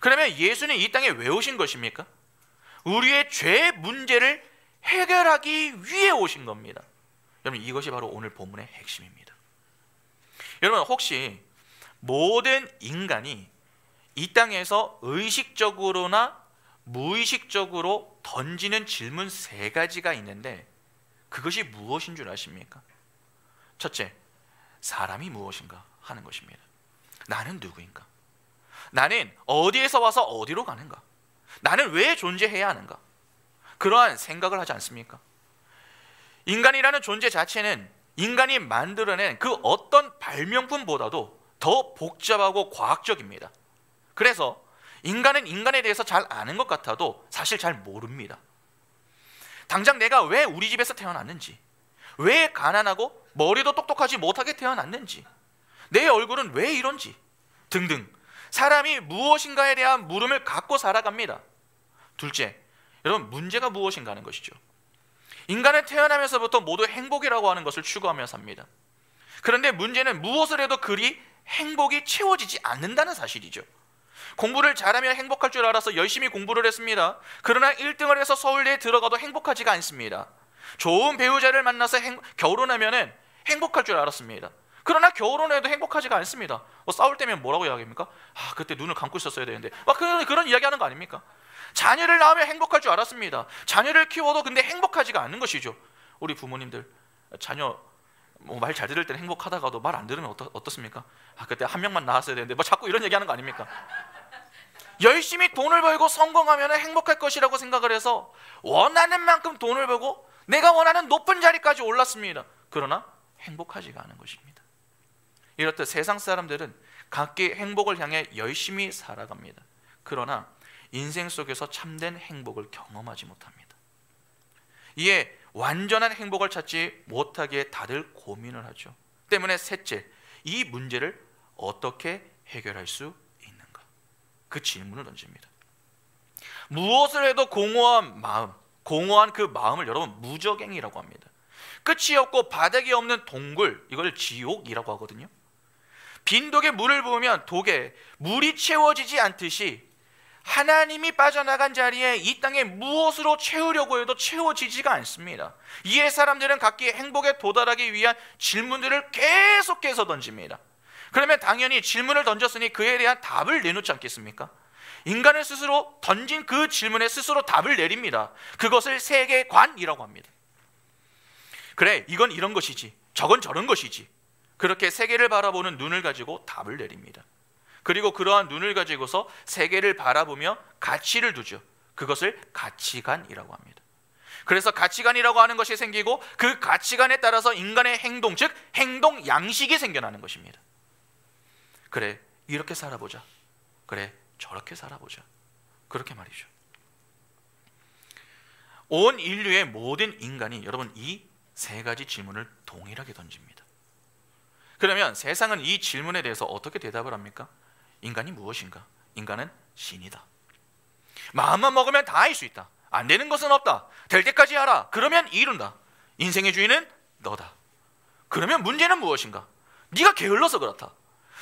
그러면 예수는 이 땅에 왜 오신 것입니까? 우리의 죄 문제를 해결하기 위해 오신 겁니다. 여러분 이것이 바로 오늘 본문의 핵심입니다. 여러분 혹시 모든 인간이 이 땅에서 의식적으로나 무의식적으로 던지는 질문 3가지가 있는데 그것이 무엇인 줄 아십니까? 첫째, 사람이 무엇인가 하는 것입니다. 나는 누구인가? 나는 어디에서 와서 어디로 가는가? 나는 왜 존재해야 하는가? 그러한 생각을 하지 않습니까? 인간이라는 존재 자체는 인간이 만들어낸 그 어떤 발명품보다도 더 복잡하고 과학적입니다. 그래서 인간은 인간에 대해서 잘 아는 것 같아도 사실 잘 모릅니다. 당장 내가 왜 우리 집에서 태어났는지, 왜 가난하고 머리도 똑똑하지 못하게 태어났는지, 내 얼굴은 왜 이런지 등등 사람이 무엇인가에 대한 물음을 갖고 살아갑니다. 둘째, 여러분 문제가 무엇인가 하는 것이죠. 인간은 태어나면서부터 모두 행복이라고 하는 것을 추구하며 삽니다. 그런데 문제는 무엇을 해도 그리 행복이 채워지지 않는다는 사실이죠. 공부를 잘하면 행복할 줄 알아서 열심히 공부를 했습니다. 그러나 1등을 해서 서울대에 들어가도 행복하지가 않습니다. 좋은 배우자를 만나서 결혼하면 행복할 줄 알았습니다. 그러나 결혼해도 행복하지가 않습니다. 싸울 때면 뭐라고 이야기합니까? 그때 눈을 감고 있었어야 되는데 막 그런 이야기하는 거 아닙니까? 자녀를 낳으면 행복할 줄 알았습니다. 자녀를 키워도 근데 행복하지가 않는 것이죠. 우리 부모님들 자녀 말 잘 들을 때는 행복하다가도 말 안 들으면 어떻습니까? 그때 한 명만 낳았어야 되는데 자꾸 이런 얘기하는 거 아닙니까? 열심히 돈을 벌고 성공하면 행복할 것이라고 생각을 해서 원하는 만큼 돈을 벌고 내가 원하는 높은 자리까지 올랐습니다. 그러나 행복하지가 않은 것입니다. 이렇듯 세상 사람들은 각기 행복을 향해 열심히 살아갑니다. 그러나 인생 속에서 참된 행복을 경험하지 못합니다. 이에 완전한 행복을 찾지 못하기에 다들 고민을 하죠. 때문에 셋째, 이 문제를 어떻게 해결할 수 있는가? 그 질문을 던집니다. 무엇을 해도 공허한 그 마음을 여러분 무적행이라고 합니다. 끝이 없고 바닥이 없는 동굴, 이걸 지옥이라고 하거든요. 빈 독에 물을 부으면 독에 물이 채워지지 않듯이 하나님이 빠져나간 자리에 이 땅에 무엇으로 채우려고 해도 채워지지가 않습니다. 이에 사람들은 각기 행복에 도달하기 위한 질문들을 계속해서 던집니다. 그러면 당연히 질문을 던졌으니 그에 대한 답을 내놓지 않겠습니까? 인간은 스스로 던진 그 질문에 스스로 답을 내립니다. 그것을 세계관이라고 합니다. 그래, 이건 이런 것이지, 저건 저런 것이지. 그렇게 세계를 바라보는 눈을 가지고 답을 내립니다. 그리고 그러한 눈을 가지고서 세계를 바라보며 가치를 두죠. 그것을 가치관이라고 합니다. 그래서 가치관이라고 하는 것이 생기고 그 가치관에 따라서 인간의 행동, 즉 행동 양식이 생겨나는 것입니다. 그래, 이렇게 살아보자. 그래, 저렇게 살아보자. 그렇게 말이죠. 온 인류의 모든 인간이 여러분 이 세 가지 질문을 동일하게 던집니다. 그러면 세상은 이 질문에 대해서 어떻게 대답을 합니까? 인간이 무엇인가? 인간은 신이다. 마음만 먹으면 다 할 수 있다. 안 되는 것은 없다. 될 때까지 하라. 그러면 이룬다. 인생의 주인은 너다. 그러면 문제는 무엇인가? 네가 게을러서 그렇다.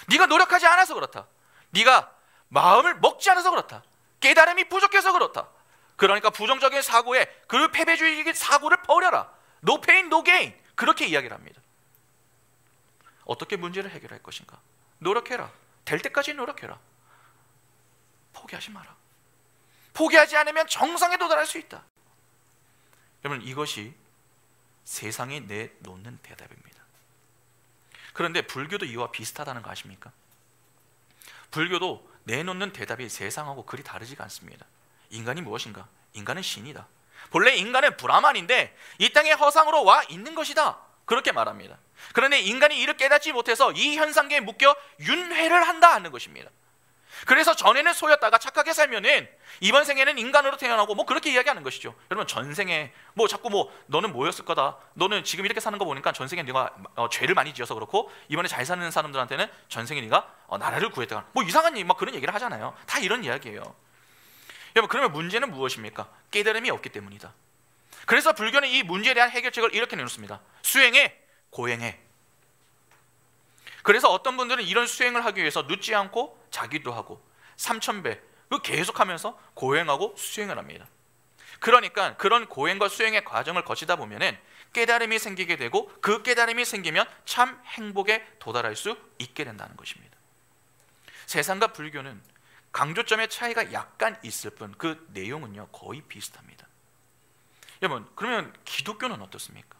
네가 노력하지 않아서 그렇다. 네가 마음을 먹지 않아서 그렇다. 깨달음이 부족해서 그렇다. 그러니까 부정적인 사고에 그 패배주의적인 사고를 버려라. No pain, no gain. 그렇게 이야기를 합니다. 어떻게 문제를 해결할 것인가? 노력해라. 될 때까지 노력해라. 포기하지 마라. 포기하지 않으면 정상에 도달할 수 있다. 여러분, 이것이 세상이 내놓는 대답입니다. 그런데 불교도 이와 비슷하다는 거 아십니까? 불교도 내놓는 대답이 세상하고 그리 다르지가 않습니다. 인간이 무엇인가? 인간은 신이다. 본래 인간은 브라만인데 이 땅에 허상으로 와 있는 것이다. 그렇게 말합니다. 그런데 인간이 이를 깨닫지 못해서 이 현상계에 묶여 윤회를 한다 하는 것입니다. 그래서 전에는 소였다가 착하게 살면은 이번 생에는 인간으로 태어나고 그렇게 이야기하는 것이죠. 여러분, 전생에 자꾸 너는 뭐였을 거다. 너는 지금 이렇게 사는 거 보니까 전생에 네가 죄를 많이 지어서 그렇고 이번에 잘 사는 사람들한테는 전생에 네가 나라를 구했다가 이상한 그런 얘기를 하잖아요. 다 이런 이야기예요. 여러분, 그러면 문제는 무엇입니까? 깨달음이 없기 때문이다. 그래서 불교는 이 문제에 대한 해결책을 이렇게 내놓습니다. 수행해, 고행해. 그래서 어떤 분들은 이런 수행을 하기 위해서 늦지 않고 자기도 하고 3000배 계속하면서 고행하고 수행을 합니다. 그러니까 그런 고행과 수행의 과정을 거치다 보면은 깨달음이 생기게 되고 그 깨달음이 생기면 참 행복에 도달할 수 있게 된다는 것입니다. 세상과 불교는 강조점의 차이가 약간 있을 뿐 그 내용은요 거의 비슷합니다. 여러분, 그러면 기독교는 어떻습니까?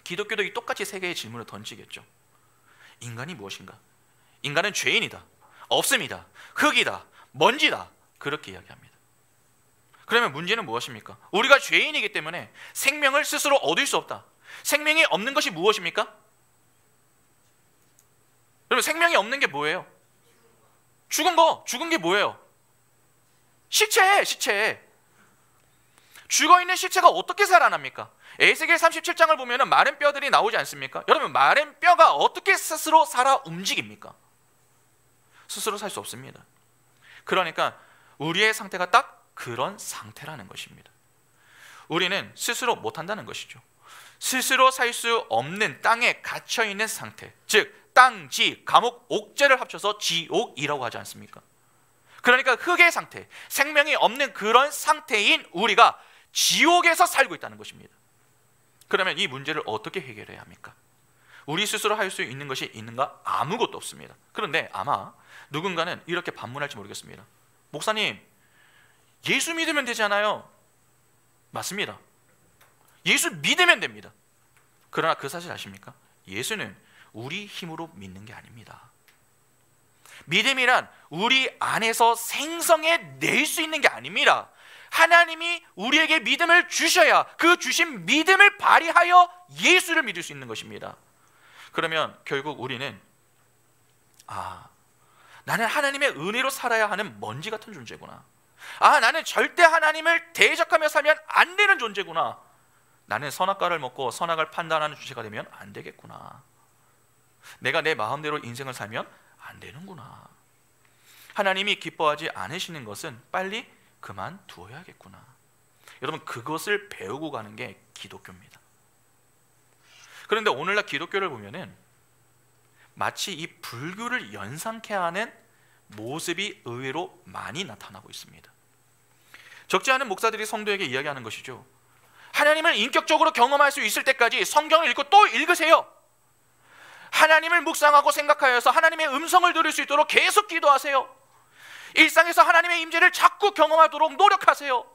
기독교도 이 똑같이 세 개의 질문을 던지겠죠. 인간이 무엇인가? 인간은 죄인이다. 없습니다. 흙이다. 먼지다. 그렇게 이야기합니다. 그러면 문제는 무엇입니까? 우리가 죄인이기 때문에 생명을 스스로 얻을 수 없다. 생명이 없는 것이 무엇입니까? 여러분, 생명이 없는 게 뭐예요? 죽은 게 뭐예요? 시체. 죽어있는 시체가 어떻게 살아납니까? 에스겔 37장을 보면 마른 뼈들이 나오지 않습니까? 여러분, 마른 뼈가 어떻게 스스로 살아 움직입니까? 스스로 살 수 없습니다. 그러니까 우리의 상태가 딱 그런 상태라는 것입니다. 우리는 스스로 못한다는 것이죠. 스스로 살 수 없는 땅에 갇혀있는 상태, 즉 땅, 지, 감옥, 옥죄를 합쳐서 지옥이라고 하지 않습니까? 그러니까 흙의 상태, 생명이 없는 그런 상태인 우리가 지옥에서 살고 있다는 것입니다. 그러면 이 문제를 어떻게 해결해야 합니까? 우리 스스로 할 수 있는 것이 있는가? 아무것도 없습니다. 그런데 아마 누군가는 이렇게 반문할지 모르겠습니다. 목사님, 예수 믿으면 되잖아요. 맞습니다. 예수 믿으면 됩니다. 그러나 그 사실 아십니까? 예수는 우리 힘으로 믿는 게 아닙니다. 믿음이란 우리 안에서 생성해낼 수 있는 게 아닙니다. 하나님이 우리에게 믿음을 주셔야 그 주신 믿음을 발휘하여 예수를 믿을 수 있는 것입니다. 그러면 결국 우리는 나는 하나님의 은혜로 살아야 하는 먼지 같은 존재구나. 나는 절대 하나님을 대적하며 살면 안 되는 존재구나. 나는 선악과를 먹고 선악을 판단하는 주체가 되면 안 되겠구나. 내가 내 마음대로 인생을 살면 안 되는구나. 하나님이 기뻐하지 않으시는 것은 빨리 그만두어야겠구나. 여러분, 그것을 배우고 가는 게 기독교입니다. 그런데 오늘날 기독교를 보면은 마치 이 불교를 연상케 하는 모습이 의외로 많이 나타나고 있습니다. 적지 않은 목사들이 성도에게 이야기하는 것이죠. 하나님을 인격적으로 경험할 수 있을 때까지 성경을 읽고 또 읽으세요. 하나님을 묵상하고 생각하여서 하나님의 음성을 들을 수 있도록 계속 기도하세요. 일상에서 하나님의 임재를 자꾸 경험하도록 노력하세요.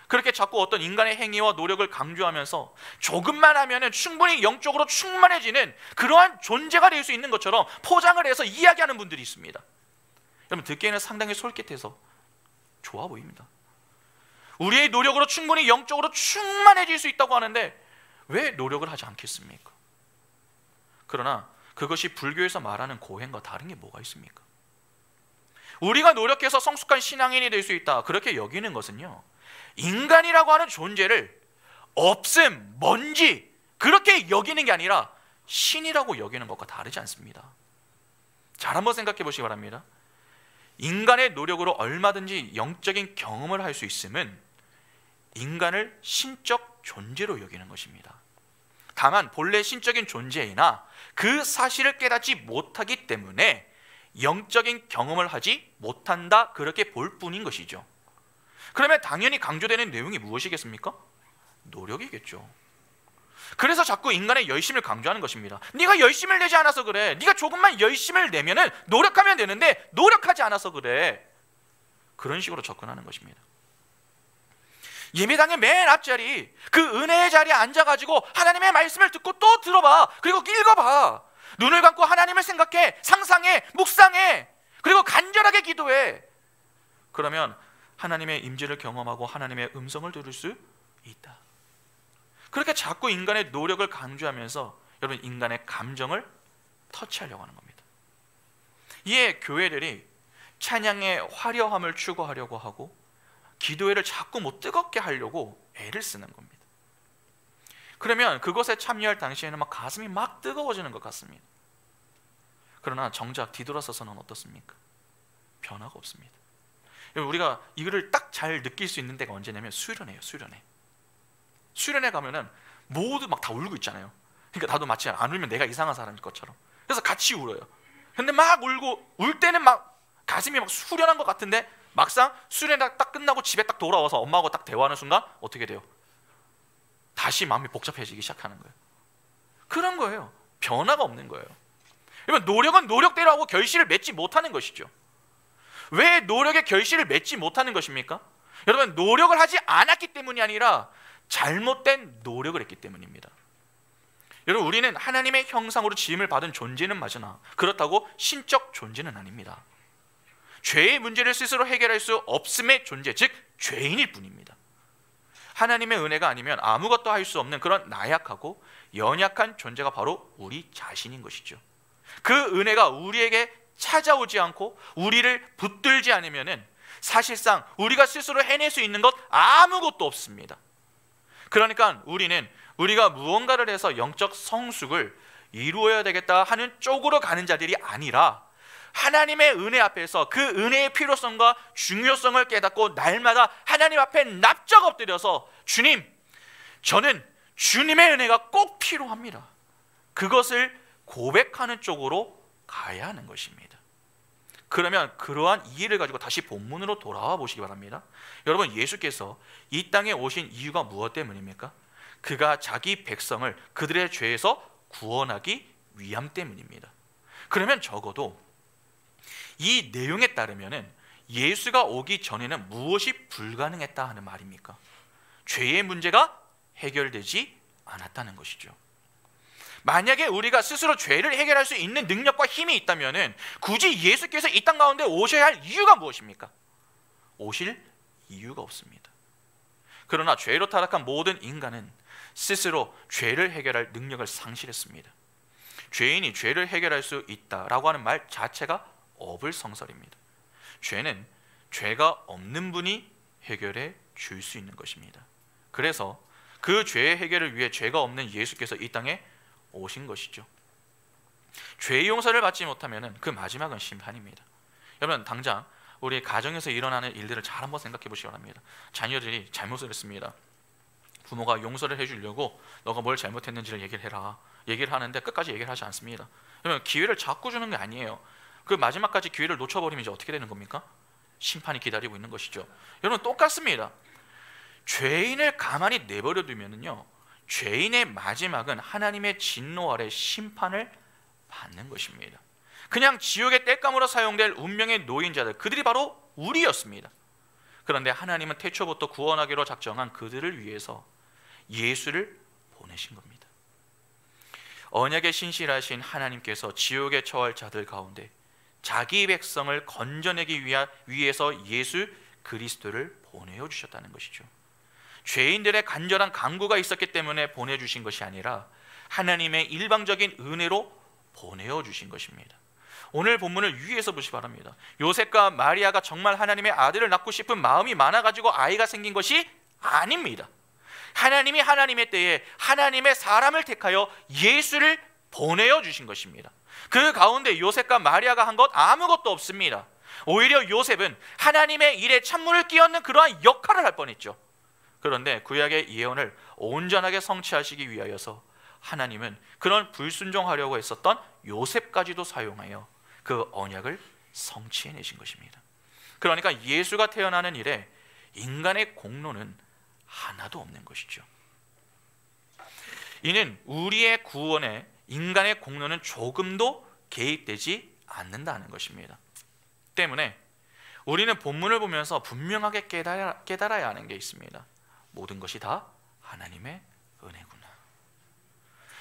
그렇게 자꾸 어떤 인간의 행위와 노력을 강조하면서 조금만 하면 충분히 영적으로 충만해지는 그러한 존재가 될 수 있는 것처럼 포장을 해서 이야기하는 분들이 있습니다. 여러분, 듣기에는 상당히 솔깃해서 좋아 보입니다. 우리의 노력으로 충분히 영적으로 충만해질 수 있다고 하는데 왜 노력을 하지 않겠습니까? 그러나 그것이 불교에서 말하는 고행과 다른 게 뭐가 있습니까? 우리가 노력해서 성숙한 신앙인이 될 수 있다, 그렇게 여기는 것은요, 인간이라고 하는 존재를 없음, 먼지 그렇게 여기는 게 아니라 신이라고 여기는 것과 다르지 않습니다. 잘 한번 생각해 보시기 바랍니다. 인간의 노력으로 얼마든지 영적인 경험을 할 수 있음은 인간을 신적 존재로 여기는 것입니다. 다만 본래 신적인 존재이나 그 사실을 깨닫지 못하기 때문에 영적인 경험을 하지 못한다, 그렇게 볼 뿐인 것이죠. 그러면 당연히 강조되는 내용이 무엇이겠습니까? 노력이겠죠. 그래서 자꾸 인간의 열심을 강조하는 것입니다. 네가 열심을 내지 않아서 그래. 네가 조금만 열심을 내면은 노력하면 되는데 노력하지 않아서 그래. 그런 식으로 접근하는 것입니다. 예배당의 맨 앞자리, 그 은혜의 자리에 앉아가지고 하나님의 말씀을 듣고 또 들어봐. 그리고 읽어봐. 눈을 감고 하나님을 생각해, 상상해, 묵상해, 그리고 간절하게 기도해. 그러면 하나님의 임재를 경험하고 하나님의 음성을 들을 수 있다. 그렇게 자꾸 인간의 노력을 강조하면서 여러분, 인간의 감정을 터치하려고 하는 겁니다. 이에 교회들이 찬양의 화려함을 추구하려고 하고 기도회를 자꾸 뜨겁게 하려고 애를 쓰는 겁니다. 그러면 그것에 참여할 당시에는 가슴이 막 뜨거워지는 것 같습니다. 그러나 정작 뒤돌아서서는 어떻습니까? 변화가 없습니다. 우리가 이거를 딱 잘 느낄 수 있는 데가 언제냐면 수련회예요. 수련회 가면은 모두 다 울고 있잖아요. 그러니까 나도 마치 안 울면 내가 이상한 사람일 것처럼. 그래서 같이 울어요. 근데 막 울고, 울 때는 가슴이 수련한 것 같은데 막상 수련회 딱 끝나고 집에 딱 돌아와서 엄마하고 딱 대화하는 순간 어떻게 돼요? 다시 마음이 복잡해지기 시작하는 거예요. 그런 거예요. 변화가 없는 거예요. 여러분, 노력은 노력대로 하고 결실을 맺지 못하는 것이죠. 왜 노력의 결실을 맺지 못하는 것입니까? 여러분, 노력을 하지 않았기 때문이 아니라 잘못된 노력을 했기 때문입니다. 여러분, 우리는 하나님의 형상으로 지음을 받은 존재는 맞으나 그렇다고 신적 존재는 아닙니다. 죄의 문제를 스스로 해결할 수 없음의 존재, 즉 죄인일 뿐입니다. 하나님의 은혜가 아니면 아무것도 할 수 없는 그런 나약하고 연약한 존재가 바로 우리 자신인 것이죠. 그 은혜가 우리에게 찾아오지 않고 우리를 붙들지 않으면은 사실상 우리가 스스로 해낼 수 있는 것 아무것도 없습니다. 그러니까 우리가 무언가를 해서 영적 성숙을 이루어야 되겠다 하는 쪽으로 가는 자들이 아니라 하나님의 은혜 앞에서 그 은혜의 필요성과 중요성을 깨닫고 날마다 하나님 앞에 납작 엎드려서 주님, 저는 주님의 은혜가 꼭 필요합니다. 그것을 고백하는 쪽으로 가야 하는 것입니다. 그러면 그러한 이해를 가지고 다시 본문으로 돌아와 보시기 바랍니다. 여러분, 예수께서 이 땅에 오신 이유가 무엇 때문입니까? 그가 자기 백성을 그들의 죄에서 구원하기 위함 때문입니다. 그러면 적어도 이 내용에 따르면 예수가 오기 전에는 무엇이 불가능했다 하는 말입니까? 죄의 문제가 해결되지 않았다는 것이죠. 만약에 우리가 스스로 죄를 해결할 수 있는 능력과 힘이 있다면 굳이 예수께서 이 땅 가운데 오셔야 할 이유가 무엇입니까? 오실 이유가 없습니다. 그러나 죄로 타락한 모든 인간은 스스로 죄를 해결할 능력을 상실했습니다. 죄인이 죄를 해결할 수 있다라고 하는 말 자체가 어불성설입니다. 죄는 죄가 없는 분이 해결해 줄 수 있는 것입니다. 그래서 그 죄의 해결을 위해 죄가 없는 예수께서 이 땅에 오신 것이죠. 죄의 용서를 받지 못하면 그 마지막은 심판입니다. 여러분, 당장 우리 가정에서 일어나는 일들을 잘 한번 생각해 보시기 바랍니다. 자녀들이 잘못을 했습니다. 부모가 용서를 해주려고 너가 뭘 잘못했는지를 얘기를 해라, 얘기를 하는데 끝까지 얘기를 하지 않습니다. 그러면 기회를 자꾸 주는 게 아니에요. 그 마지막까지 기회를 놓쳐버리면 이제 어떻게 되는 겁니까? 심판이 기다리고 있는 것이죠. 여러분, 똑같습니다. 죄인을 가만히 내버려 두면은요, 죄인의 마지막은 하나님의 진노 아래 심판을 받는 것입니다. 그냥 지옥의 땔감으로 사용될 운명의 노인자들, 그들이 바로 우리였습니다. 그런데 하나님은 태초부터 구원하기로 작정한 그들을 위해서 예수를 보내신 겁니다. 언약에 신실하신 하나님께서 지옥에 처할 자들 가운데 자기 백성을 건져내기 위해서 예수 그리스도를 보내어 주셨다는 것이죠. 죄인들의 간절한 간구가 있었기 때문에 보내주신 것이 아니라 하나님의 일방적인 은혜로 보내어 주신 것입니다. 오늘 본문을 유의해서 보시기 바랍니다. 요셉과 마리아가 정말 하나님의 아들을 낳고 싶은 마음이 많아가지고 아이가 생긴 것이 아닙니다. 하나님이 하나님의 때에 하나님의 사람을 택하여 예수를 보내어 주신 것입니다. 그 가운데 요셉과 마리아가 한 것 아무것도 없습니다. 오히려 요셉은 하나님의 일에 찬물을 끼얹는 그러한 역할을 할 뻔했죠. 그런데 구약의 예언을 온전하게 성취하시기 위하여서 하나님은 그런 불순종하려고 했었던 요셉까지도 사용하여 그 언약을 성취해내신 것입니다. 그러니까 예수가 태어나는 일에 인간의 공로는 하나도 없는 것이죠. 이는 우리의 구원에 인간의 공로는 조금도 개입되지 않는다는 것입니다. 때문에 우리는 본문을 보면서 분명하게 깨달아야 하는 게 있습니다. 모든 것이 다 하나님의 은혜구나.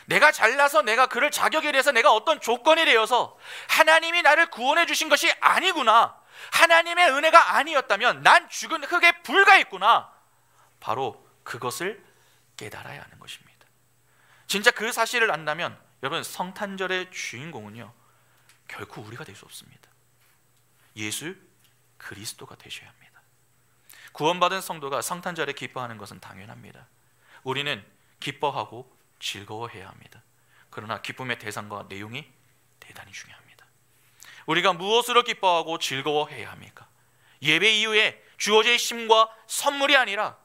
내가 잘나서 내가 그럴 자격에 대해서 내가 어떤 조건이 되어서 하나님이 나를 구원해 주신 것이 아니구나. 하나님의 은혜가 아니었다면 난 죽은 흙에 불과했구나. 바로 그것을 깨달아야 하는 것입니다. 진짜 그 사실을 안다면 여러분, 성탄절의 주인공은요, 결코 우리가 될 수 없습니다. 예수 그리스도가 되셔야 합니다. 구원받은 성도가 성탄절에 기뻐하는 것은 당연합니다. 우리는 기뻐하고 즐거워해야 합니다. 그러나 기쁨의 대상과 내용이 대단히 중요합니다. 우리가 무엇으로 기뻐하고 즐거워해야 합니까? 예배 이후에 주어질 힘과 선물이 아니라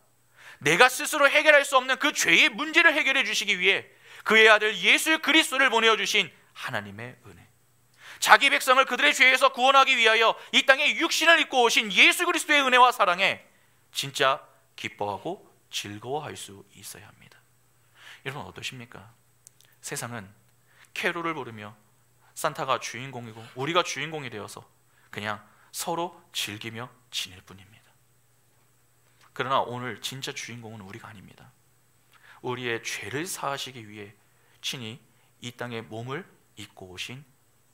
내가 스스로 해결할 수 없는 그 죄의 문제를 해결해 주시기 위해 그의 아들 예수 그리스도를 보내어 주신 하나님의 은혜, 자기 백성을 그들의 죄에서 구원하기 위하여 이 땅에 육신을 입고 오신 예수 그리스도의 은혜와 사랑에 진짜 기뻐하고 즐거워할 수 있어야 합니다. 여러분, 어떠십니까? 세상은 캐롤을 부르며 산타가 주인공이고 우리가 주인공이 되어서 그냥 서로 즐기며 지낼 뿐입니다. 그러나 오늘 진짜 주인공은 우리가 아닙니다. 우리의 죄를 사하시기 위해 친히 이 땅에 몸을 입고 오신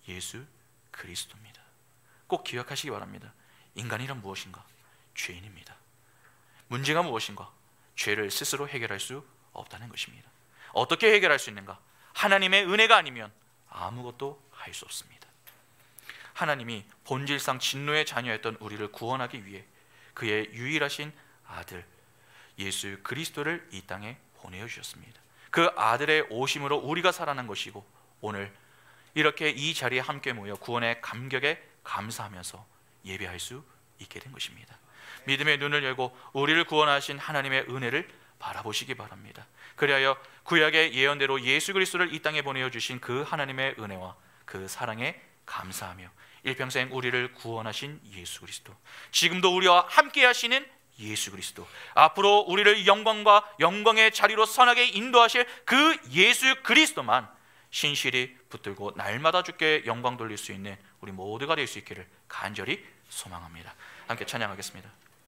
예수 그리스도입니다. 꼭 기억하시기 바랍니다. 인간이란 무엇인가? 죄인입니다. 문제가 무엇인가? 죄를 스스로 해결할 수 없다는 것입니다. 어떻게 해결할 수 있는가? 하나님의 은혜가 아니면 아무것도 할 수 없습니다. 하나님이 본질상 진노의 자녀였던 우리를 구원하기 위해 그의 유일하신 아들 예수 그리스도를 이 땅에 보내어 주셨습니다. 그 아들의 오심으로 우리가 살아난 것이고 오늘 이렇게 이 자리에 함께 모여 구원의 감격에 감사하면서 예배할 수 있게 된 것입니다. 믿음의 눈을 열고 우리를 구원하신 하나님의 은혜를 바라보시기 바랍니다. 그리하여 구약의 예언대로 예수 그리스도를 이 땅에 보내어 주신 그 하나님의 은혜와 그 사랑에 감사하며 일평생 우리를 구원하신 예수 그리스도, 지금도 우리와 함께 하시는 예수 그리스도, 앞으로 우리를 영광과 영광의 자리로 선하게 인도하실 그 예수 그리스도만 신실히 붙들고 날마다 주께 영광 돌릴 수 있는 우리 모두가 될 수 있기를 간절히 소망합니다. 함께 찬양하겠습니다.